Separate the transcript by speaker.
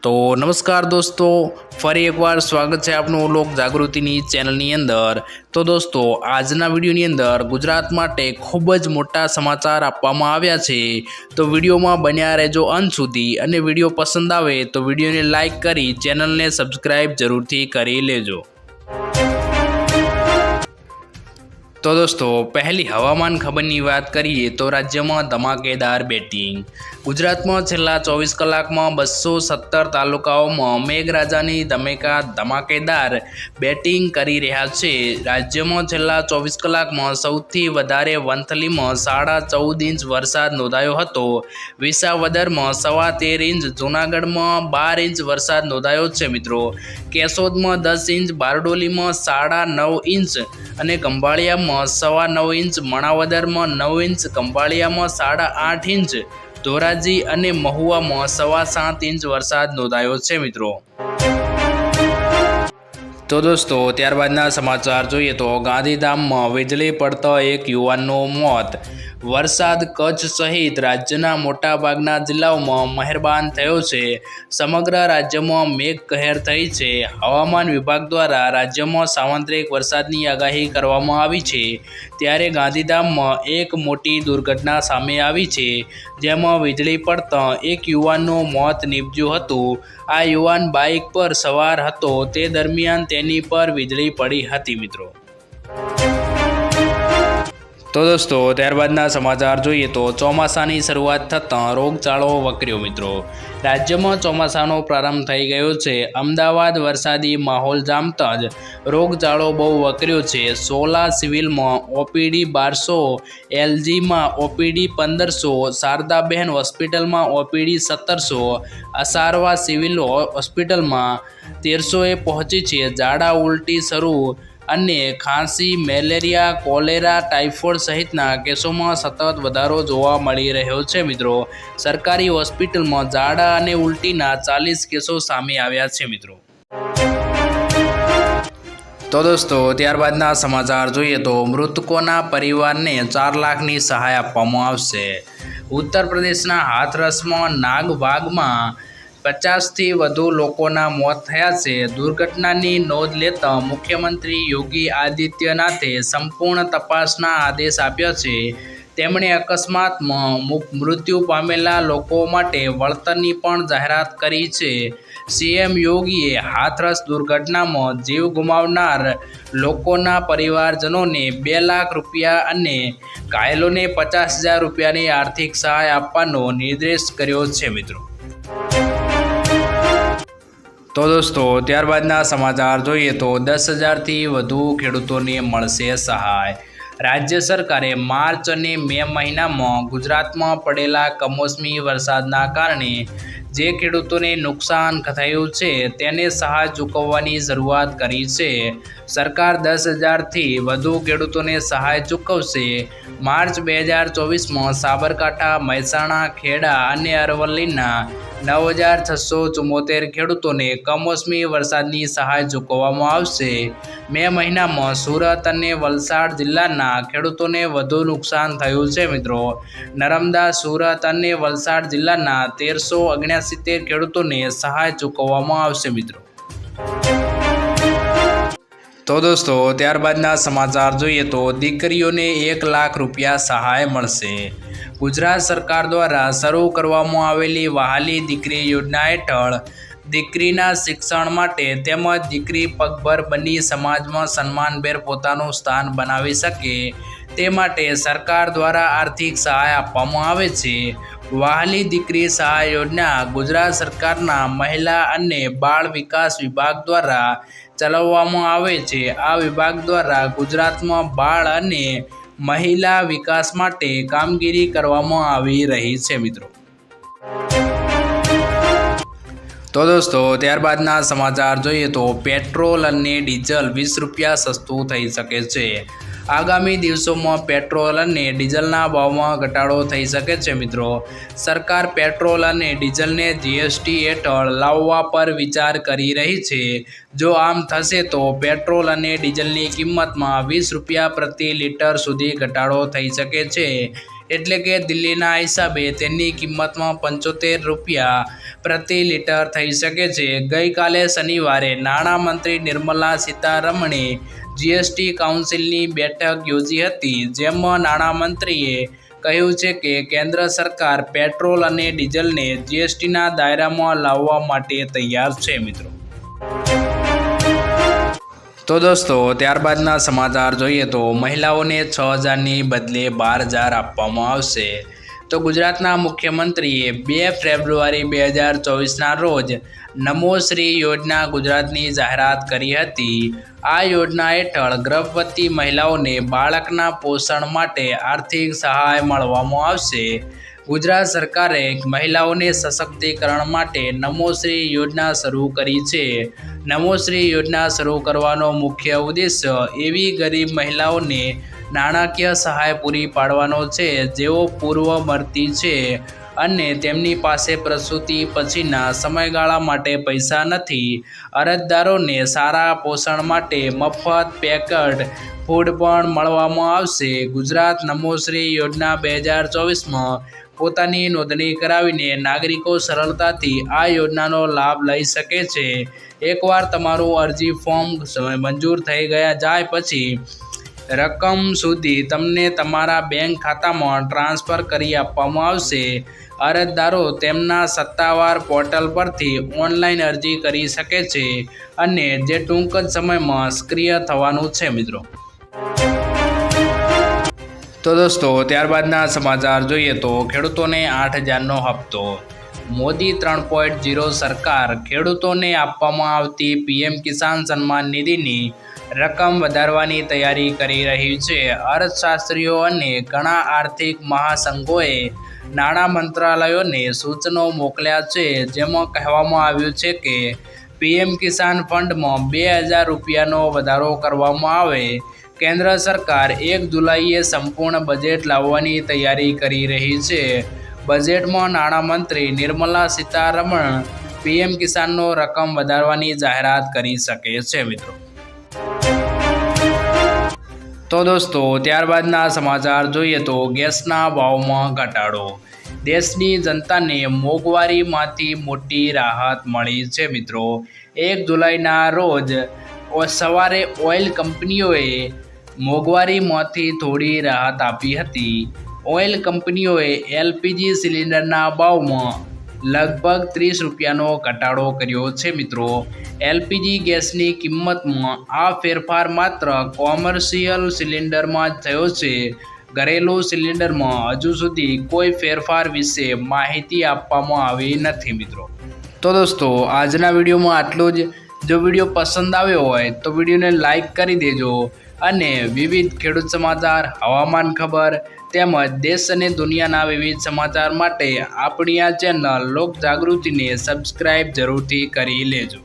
Speaker 1: तो नमस्कार दोस्तों, फरी एक बार स्वागत है आपનું લોક જાગૃતિની ચેનલની અંદર। તો દોસ્તો, આજના વિડીયોની અંદર ગુજરાત માટે ખૂબ જ મોટા સમાચાર આપવામાં આવ્યા છે। તો વિડીયોમાં બન્યા રહેજો અંત સુધી અને વિડીયો પસંદ આવે તો વિડીયોને લાઇક કરી ચેનલને સબસ્ક્રાઇબ જરૂરથી કરી લેજો। तो दोस्तों, पहली हवामान खबरनी बात करिए तो राज्य में धमाकेदार बेटिंग। गुजरात में छेल्ला 24 कलाक में 217 तालुकाओं में मेघराजानी धमाकेदार बेटिंग करी रह्या छे। राज्य में छेल्ला 24 कलाक में सौथी वधारे वंथली में 14.5 इंच वरसाद नोंधायो हतो। विसावदर में 13.25 इंच, जूनागढ़ में 12 इंच वरसाद नोंधायो छे मित्रों। केशोद में 10 इंच, बारडोली में 9.5 इंच અને કંભાળિયામાં 9.25 इंच, માણાવદરમાં 9 इंच, કંભાળિયામાં 8.5 इंच, ધોરાજી અને મહુવામાં 7.25 इंच વરસાદ નોંધાયો છે મિત્રો। तो दोस्तों, ત્યારબાદના સમાચાર જોઈએ તો ગાંધીધામમાં વીજળી પડતા એક યુવાનનું મોત। વરસાદ કચ્છ સહિત રાજ્યના મોટાભાગના જિલ્લાઓમાં મહેરબાન થયો છે। સમગ્ર રાજ્યમાં મેઘ કહેર થઈ છે। હવામાન વિભાગ દ્વારા રાજ્યમાં સાર્વત્રિક વરસાદની આગાહી કરવામાં આવી છે। ત્યારે ગાંધીધામમાં એક મોટી દુર્ઘટના સામે આવી છે, જેમાં વીજળી પડતા એક યુવાનનું મોત નીપજ્યું હતું। આ યુવાન બાઇક પર સવાર હતો તે દરમિયાન તેની પર વીજળી પડી હતી મિત્રો। तो दोस्तों, ત્યારબાદના સમાચાર જોઈએ તો ચોમાસાની શરૂઆત થતાં રોગચાળો વકર્યો મિત્રો। રાજ્યમાં ચોમાસાનો પ્રારંભ થઈ ગયો છે। અમદાવાદ વરસાદી માહોલ જામતા જ રોગચાળો બહુ વકર્યો છે। સોલા સિવિલમાં ઓપીડી 1200, એલજીમાં ઓપીડી 1500, શારદાબેન હોસ્પિટલમાં ઓપીડી 1700, અસારવા સિવિલ હોસ્પિટલમાં 1300એ પહોંચી છે। ઝાડા ઉલટી શરૂ અને ખાંસી, મેલેરિયા, કોલેરા, ટાઇફોઇડ સહિતના કેસોમાં સતત વધારો જોવા મળી રહ્યો છે મિત્રો। સરકારી હોસ્પિટલમાં ઝાડા અને ઉલટીના 40 કેસો સામે આવ્યા છે મિત્રો। તો દોસ્તો, ત્યારબાદના સમાચાર જોઈએ તો મૃતકોના પરિવારને 4 લાખની સહાય આપવામાં આવશે। ઉત્તર પ્રદેશના હાથરસમાં નાગબાગમાં 50થી વધુ લોકોના મોત થયા છે। દુર્ઘટનાની નોંધ લેતા મુખ્યમંત્રી યોગી આદિત્યનાથે સંપૂર્ણ તપાસના આદેશ આપ્યા છે। તેમણે અકસ્માતમાં મૃત્યુ પામેલા લોકો માટે વળતરની પણ જાહેરાત કરી છે। સીએમ યોગીએ હાથરસ દુર્ઘટનામાં જીવ ગુમાવનાર લોકોના પરિવારજનોને 2 લાખ રૂપિયા અને ઘાયલોને 50,000 રૂપિયાની આર્થિક સહાય આપવાનો નિર્દેશ કર્યો છે મિત્રો। તો દોસ્તો, ત્યારબાદના સમાચાર જોઈએ તો 10,000થી વધુ ખેડૂતોને મળશે સહાય। રાજ્ય સરકારે માર્ચ અને મે મહિનામાં ગુજરાતમાં પડેલા કમોસમી વરસાદના કારણે જે ખેડૂતોને નુકસાન થયું છે તેને સહાય ચૂકવવાની શરૂઆત કરી છે। સરકાર 10,000થી વધુ ખેડૂતોને સહાય ચૂકવશે। માર્ચ 2024માં સાબરકાંઠા, મહેસાણા, ખેડા અને અરવલ્લીના 9,674 ખેડૂતોને કમોસમી વરસાદની સહાય ચૂકવવામાં આવશે। મે મહિનામાં સુરત અને વલસાડ જિલ્લાના ખેડૂતોને વધુ નુકસાન થયું છે મિત્રો। નર્મદા, સુરત અને વલસાડ જિલ્લાના 1,379 ખેડૂતોને સહાય ચૂકવવામાં આવશે મિત્રો। તો દોસ્તો, ત્યારબાદના સમાચાર જોઈએ તો દીકરીઓને 1 લાખ રૂપિયા સહાય મળશે। ગુજરાત સરકાર દ્વારા શરૂ કરવામાં આવેલી વહાલી દીકરી યોજના હેઠળ દીકરીના શિક્ષણ માટે તેમજ દીકરી પગભર બની સમાજમાં સન્માનભેર પોતાનું સ્થાન બનાવી શકે તે માટે સરકાર દ્વારા આર્થિક સહાય આપવામાં આવે છે। વહાલી દીકરી સહાય યોજના ગુજરાત સરકારના મહિલા અને બાળ વિકાસ વિભાગ દ્વારા ચલાવવામાં આવે છે। આ વિભાગ દ્વારા ગુજરાતમાં બાળ અને મહિલા વિકાસ માટે કામગીરી કરવામાં આવી રહી છે મિત્રો। તો દોસ્તો, ત્યારબાદના સમાચાર જોઈએ તો પેટ્રોલ અને ડીઝલ 20 રૂપિયા સસ્તું થઈ શકે છે। આગામી દિવસોમાં પેટ્રોલ અને ડીઝલના ભાવમાં ઘટાડો થઈ શકે છે મિત્રો। સરકાર પેટ્રોલ અને ડીઝલને જીએસટી હેઠળ લાવવા પર વિચાર કરી રહી છે। જો આમ થશે તો પેટ્રોલ અને ડીઝલની કિંમતમાં 20 રૂપિયા પ્રતિ લીટર સુધી ઘટાડો થઈ શકે છે। એટલે કે દિલ્હીના હિસાબે તેની કિંમતમાં 75 રૂપિયા પ્રતિ લીટર થઈ શકે છે. ગઈકાલે શનિવારે નાણામંત્રી નિર્મલા સીતારમણે જીએસટી કાઉન્સિલની બેઠક યોજી હતી, જેમાં નાણામંત્રીએ કહ્યું છે કે કેન્દ્ર સરકાર પેટ્રોલ અને ડીઝલને જીએસટીના દાયરામાં લાવવા માટે તૈયાર છે. મિત્રો તો દોસ્તો, ત્યારબાદના સમાચાર જોઈએ તો મહિલાઓને 6,000ની બદલે 12,000 આપવામાં આવશે. તો ગુજરાતના મુખ્યમંત્રીએ 2 ફેબ્રુઆરી 2024ના રોજ નમોશ્રી યોજના ગુજરાતની જાહેરાત કરી હતી. આ યોજના હેઠળ ગર્ભવતી મહિલાઓને બાળકના પોષણ માટે આર્થિક સહાય મળવામાં આવશે. ગુજરાત સરકારે મહિલાઓને સશક્તિકરણ માટે નમોશ્રી યોજના શરૂ કરી છે. નમોશ્રી યોજના શરૂ કરવાનો મુખ્ય ઉદ્દેશ્ય એવી ગરીબ મહિલાઓને નાણાકીય સહાય પૂરી પાડવાનો છે જેઓ પૂર્વવર્તી છે અને તેમની પાસે પ્રસૂતિ પછીના સમયગાળા માટે પૈસા નથી. અરજદારોને સારા પોષણ માટે મફત પેકેટ ફૂડ પણ મળવામાં આવશે. ગુજરાત નમોશ્રી યોજના 2024માં પોતાની નોંધણી કરાવીને નાગરિકો સરળતાથી આ યોજનાનો લાભ લઈ શકે છે. એકવાર તમારું અરજી ફોર્મ મંજૂર થઈ જાય પછી રકમ સુધી તમને તમારા બેંક ખાતામાં ટ્રાન્સફર કરી આપવામાં આવશે. અરજદારો તેમના સત્તાવાર પોર્ટલ પરથી ઓનલાઈન અરજી કરી શકે છે અને જે ટૂંક જ સમયમાં સક્રિય થવાનું છે. મિત્રો તો દોસ્તો, ત્યારબાદના સમાચાર જોઈએ તો ખેડૂતોને 8,000નો હપ્તો. મોદી 3.0 સરકાર ખેડૂતોને આપવામાં આવતી પીએમ કિસાન સન્માન નિધિની રકમ વધારવાની તૈયારી કરી રહી છે. અર્થશાસ્ત્રીઓ અને ઘણા આર્થિક મહાસંઘોએ નાણાં મંત્રાલયોને સૂચનો મોકલ્યા છે, જેમાં કહેવામાં આવ્યું છે કે પીએમ કિસાન ફંડમાં 2,000 રૂપિયાનો વધારો કરવામાં આવે. કેન્દ્ર સરકાર 1 જુલાઈએ સંપૂર્ણ બજેટ લાવવાની તૈયારી કરી રહી છે. બજેટમાં નાણામંત્રી નિર્મલા સીતારમણ પીએમ કિસાનનો રકમ વધારવાની જાહેરાત કરી શકે છે. મિત્રો તો દોસ્તો, ત્યારબાદના સમાચાર જોઈએ તો ગેસના ભાવમાં ઘટાડો. દેશની જનતાને મોંઘવારીમાંથી મોટી રાહત મળી છે. મિત્રો 1 જુલાઈના રોજ સવારે ઓઇલ કંપનીઓએ મોંઘવારીમાંથી થોડી રાહત આપી હતી. ઓઇલ કંપનીઓએ એલપીજી સિલિન્ડરના ભાવમાં લગભગ 30 રૂપિયાનો ઘટાડો કર્યો છે. મિત્રો એલપીજી ગેસની કિંમતમાં આ ફેરફાર માત્ર કોમર્શિયલ સિલિન્ડરમાં જ થયો છે. ઘરેલું સિલિન્ડરમાં હજુ સુધી કોઈ ફેરફાર વિશે માહિતી આપવામાં આવી નથી. મિત્રો તો દોસ્તો, આજના વિડીયોમાં આટલું જ. જો વિડીયો પસંદ આવ્યો હોય તો વિડીયોને લાઈક કરી દેજો અને વિવિધ ખેડૂત સમાચાર, હવામાન ખબર તેમજ દેશ અને દુનિયાના વિવિધ સમાચાર માટે આપણી આ ચેનલ લોક જાગૃતિને સબસ્ક્રાઈબ જરૂરથી કરી લેજો.